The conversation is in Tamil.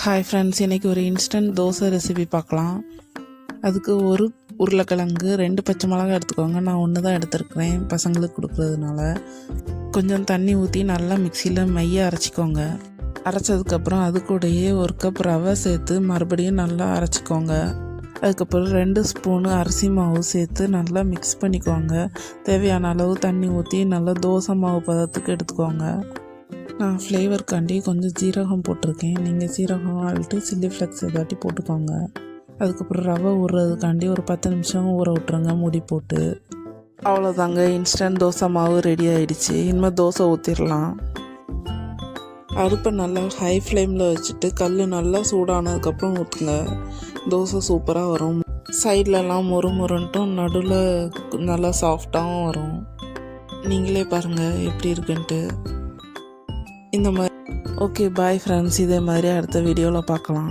ஹாய் ஃப்ரெண்ட்ஸ், இன்றைக்கி ஒரு இன்ஸ்டன்ட் தோசை ரெசிபி பார்க்கலாம். அதுக்கு ஒரு உருளைக்கிழங்கு, 2 பச்சை மிளகாய் எடுத்துக்கோங்க. நான் ஒன்று தான் எடுத்துருக்கிறேன் பசங்களுக்கு கொடுக்குறதுனால. கொஞ்சம் தண்ணி ஊற்றி நல்லா மிக்சியில் மைய அரைச்சிக்கோங்க. அரைச்சதுக்கப்புறம் அது கூடயே 1 கப் ரவை சேர்த்து மறுபடியும் நல்லா அரைச்சிக்கோங்க. அதுக்கப்புறம் 2 ஸ்பூனு அரிசி மாவு சேர்த்து நல்லா மிக்ஸ் பண்ணிக்கோங்க. தேவையான அளவு தண்ணி ஊற்றி நல்லா தோசை மாவு பதத்துக்கு எடுத்துக்கோங்க. நான் ஃப்ளேவருக்காண்டி கொஞ்சம் ஜீரகம் போட்டிருக்கேன். நீங்கள் ஜீரகம் ஆல்ட்டு சில்லி ஃப்ளெக்ஸ் ஏதாட்டி போட்டுக்கோங்க. அதுக்கப்புறம் ரவை ஊறுறதுக்காண்டி ஒரு 10 நிமிஷம் ஊற விட்ருங்க மூடி போட்டு. அவ்வளோதாங்க, இன்ஸ்டன்ட் தோசை மாவு ரெடி ஆகிடுச்சு. இனிமேல் தோசை ஊற்றிடலாம். அடுப்பை நல்லா ஹை ஃப்ளேமில் வச்சுட்டு கல் நல்லா சூடானதுக்கப்புறம் ஊற்றுங்க. தோசை சூப்பராக வரும். சைட்லலாம் முறுன்ட்டும் நடுவில் நல்லா சாஃப்டாகவும் வரும். நீங்களே பாருங்கள் எப்படி இருக்குன்ட்டு. இந்த மாதிரி ஓகே, பாய் ஃப்ரெண்ட்ஸ். இதே மாதிரி அடுத்த வீடியோவில் பார்க்கலாம்.